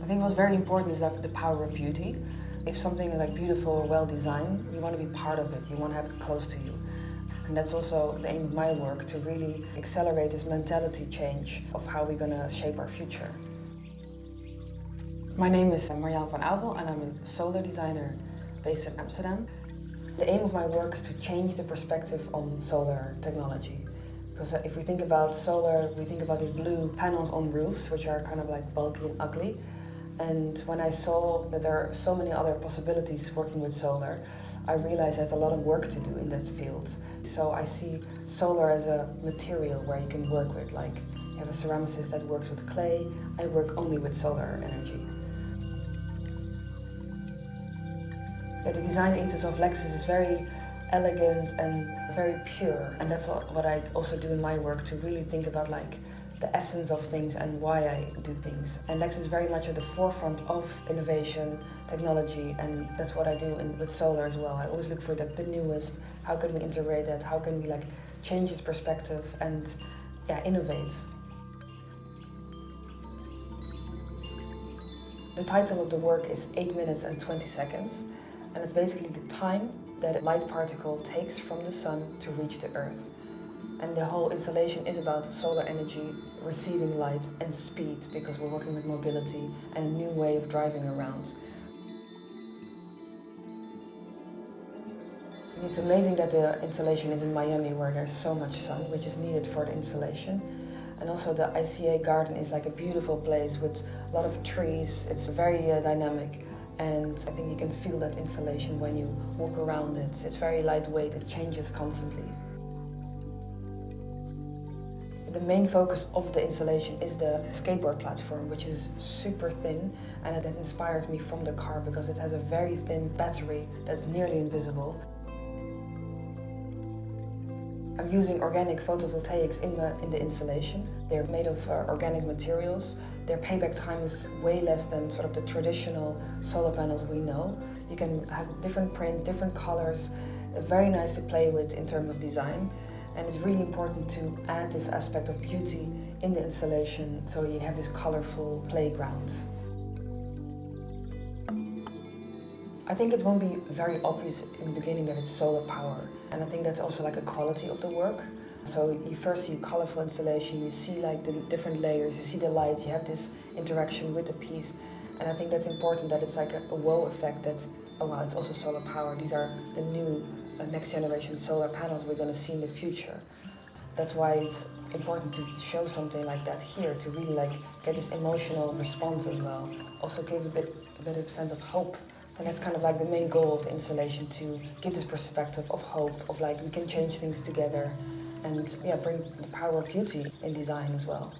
I think what's very important is that the power of beauty. If something is like beautiful or well designed, you want to be part of it, you want to have it close to you. And that's also the aim of my work, to really accelerate this mentality change of how we're going to shape our future. My name is Marjan van Aubel and I'm a solar designer based in Amsterdam. The aim of my work is to change the perspective on solar technology. Because if we think about solar, we think about these blue panels on roofs, which are kind of like bulky and ugly. And when I saw that there are so many other possibilities working with solar, I realized there's a lot of work to do in that field. So I see solar as a material where you can work with. Like, you have a ceramicist that works with clay. I work only with solar energy. Yeah, the design ethos of Lexus is very elegant and very pure, and that's what I also do in my work, to really think about like the essence of things and why I do things. And Lexus is very much at the forefront of innovation, technology, and that's what I do with solar as well. I always look for the newest. How can we integrate that? How can we like change this perspective and innovate? The title of the work is 8 minutes and 20 seconds, and it's basically the time that a light particle takes from the sun to reach the earth. And the whole installation is about solar energy, receiving light and speed, because we're working with mobility and a new way of driving around. It's amazing that the installation is in Miami, where there's so much sun, which is needed for the installation. And also the ICA garden is like a beautiful place with a lot of trees. It's very dynamic. And I think you can feel that installation when you walk around it. It's very lightweight, it changes constantly. The main focus of the installation is the skateboard platform, which is super thin, and that inspired me from the car because it has a very thin battery that's nearly invisible. I'm using organic photovoltaics in the installation. They're made of organic materials. Their payback time is way less than sort of the traditional solar panels we know. You can have different prints, different colors. Very nice to play with in terms of design. And it's really important to add this aspect of beauty in the installation, so you have this colorful playground. I think it won't be very obvious in the beginning that it's solar power. And I think that's also like a quality of the work. So you first see colorful installation, you see like the different layers, you see the light, you have this interaction with the piece. And I think that's important, that it's like a wow effect that, oh wow, it's also solar power. These are the new next generation solar panels we're going to see in the future. That's why it's important to show something like that here, to really like get this emotional response as well. Also give a bit of sense of hope. And that's kind of like the main goal of the installation, to give this perspective of hope, of like we can change things together and bring the power of beauty in design as well.